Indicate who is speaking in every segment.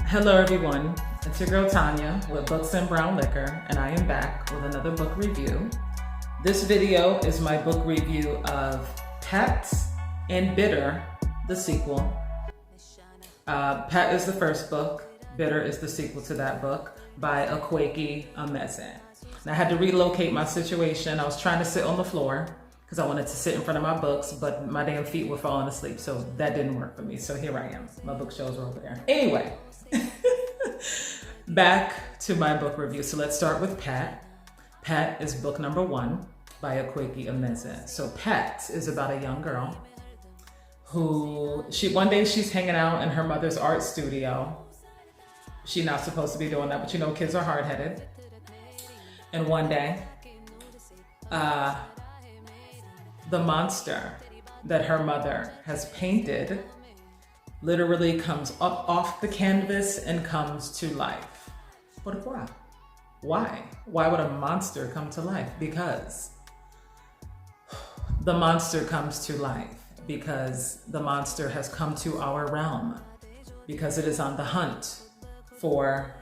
Speaker 1: Hello everyone, it's your girl Tanya with Books and Brown Liquor, and I am back with another book review. This video is my book review of Pat and Bitter, the sequel. Pat is the first book, Bitter is the sequel to that book by Akwaeki Emezi. Now I had to relocate my situation. I was trying to sit on the floor because I wanted to sit in front of my books, but my damn feet were falling asleep, so that didn't work for me. So here I am. My bookshelves are over there. Anyway, back to my book review. So let's start with Pat. Pat is book number 1 by Akwaeki Emezi. So Pat is about a young girl who, one day she's hanging out in her mother's art studio. She's not supposed to be doing that, but you know, kids are hard-headed. And one day, the monster that her mother has painted literally comes up off the canvas and comes to life. But why? Why? Why would a monster come to life? Because the monster comes to life because the monster has come to our realm, because it is on the hunt for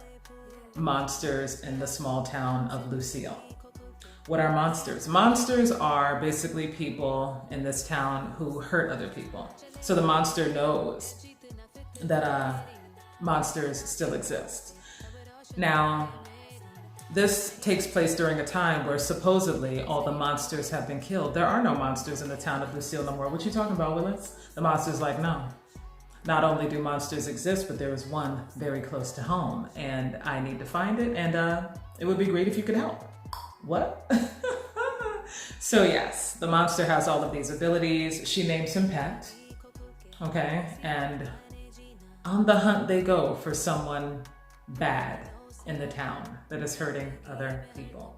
Speaker 1: monsters in the small town of Lucille. What are monsters? Monsters are basically people in this town who hurt other people. So the monster knows that monsters still exist. Now, this takes place during a time where supposedly all the monsters have been killed. There are no monsters in the town of Lucille no more. What you talking about, Willis? The monster's like, no. Not only do monsters exist, but there is one very close to home, and I need to find it, and it would be great if you could help. What? So yes, the monster has all of these abilities. She names him Pat, okay? And on the hunt they go for someone bad in the town that is hurting other people.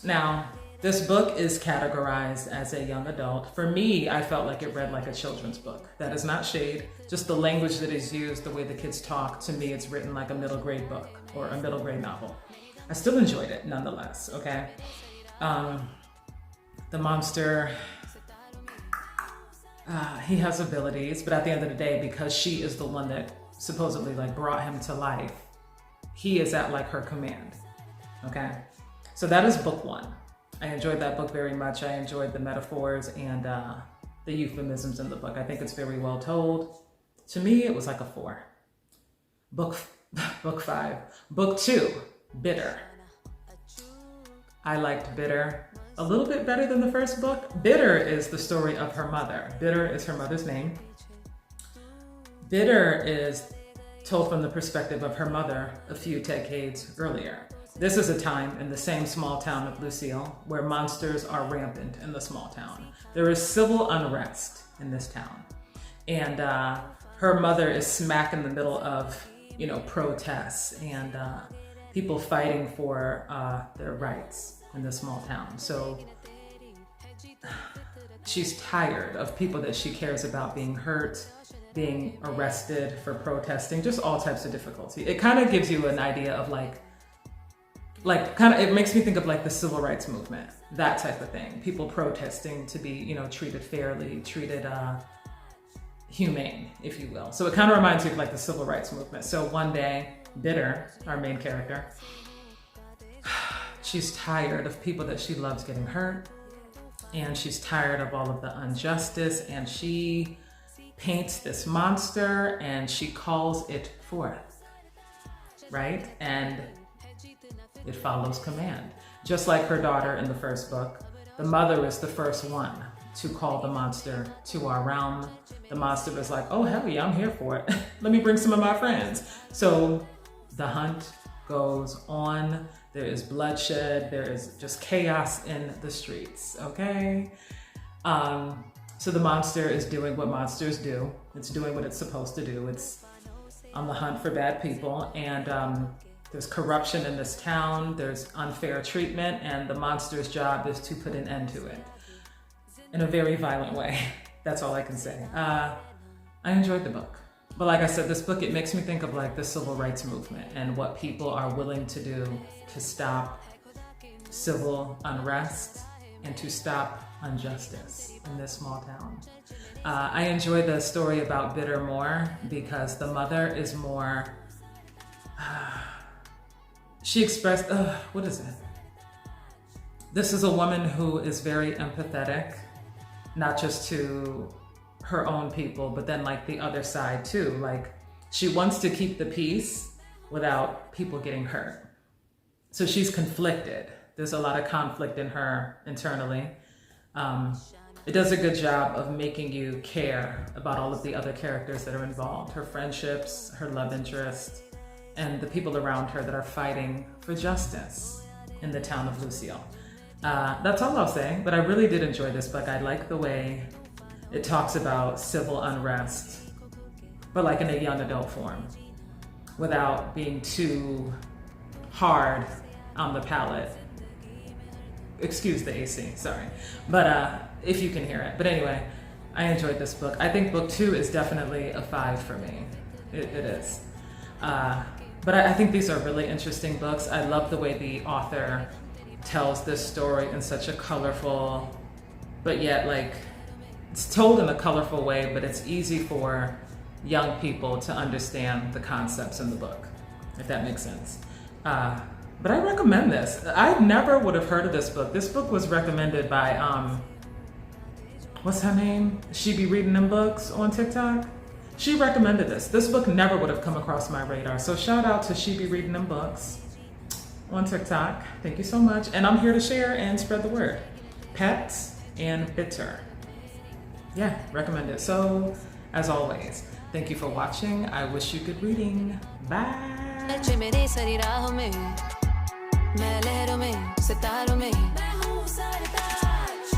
Speaker 1: Now, this book is categorized as a young adult. For me, I felt like it read like a children's book. That is not shade, just the language that is used, the way the kids talk, to me it's written like a middle grade book or a middle grade novel. I still enjoyed it nonetheless, okay? The monster, he has abilities, but at the end of the day, because she is the one that supposedly like brought him to life, he is at like her command, okay? So that is book 1. I enjoyed that book very much. I enjoyed the metaphors and the euphemisms in the book. I think it's very well told. To me, it was like a 4. Book 5. Book 2, Bitter. I liked Bitter a little bit better than the first book. Bitter is the story of her mother. Bitter is her mother's name. Bitter is told from the perspective of her mother a few decades earlier. This is a time in the same small town of Lucille where monsters are rampant in the small town. There is civil unrest in this town. And her mother is smack in the middle of, you know, protests and people fighting for their rights in the small town. So she's tired of people that she cares about being hurt, being arrested for protesting, just all types of difficulty. It kind of gives you an idea of it makes me think of like the civil rights movement, that type of thing. People protesting to be, you know, treated fairly, treated humane, if you will. So it kind of reminds me of like the civil rights movement. So one day, Bitter, our main character, she's tired of people that she loves getting hurt, and she's tired of all of the injustice, and she paints this monster and she calls it forth, right? And it follows command. Just like her daughter in the first book, the mother is the first one to call the monster to our realm. The monster was like, oh hell yeah, I'm here for it. Let me bring some of my friends. So the hunt goes on. There is bloodshed. There is just chaos in the streets, okay? So the monster is doing what monsters do. It's doing what it's supposed to do. It's on the hunt for bad people, and there's corruption in this town, there's unfair treatment, and the monster's job is to put an end to it in a very violent way. That's all I can say. I enjoyed the book. But like I said, this book, it makes me think of like the civil rights movement and what people are willing to do to stop civil unrest and to stop injustice in this small town. I enjoy the story about Bitter more because the mother is more, she expressed, what is it? This is a woman who is very empathetic, not just to her own people, but then like the other side too. Like she wants to keep the peace without people getting hurt. So she's conflicted. There's a lot of conflict in her internally. It does a good job of making you care about all of the other characters that are involved, her friendships, her love interest, and the people around her that are fighting for justice in the town of Lucio. That's all I'll say, but I really did enjoy this book. I like the way it talks about civil unrest, but like in a young adult form, without being too hard on the palate. Excuse the AC, sorry. But if you can hear it. But anyway, I enjoyed this book. I think book 2 is definitely a 5 for me. It is. But I think these are really interesting books. I love the way the author tells this story in such a colorful, but yet like, it's told in a colorful way, but it's easy for young people to understand the concepts in the book, if that makes sense. But I recommend this. I never would have heard of this book. This book was recommended by, what's her name? She Be Reading Them Books on TikTok. She recommended this. This book never would have come across my radar. So shout out to She Be Reading Them Books on TikTok. Thank you so much. And I'm here to share and spread the word. Pets and Bitter. Yeah, recommend it. So as always, thank you for watching. I wish you good reading. Bye. मैं लहरों में सितारों में मैं हूँ सरताज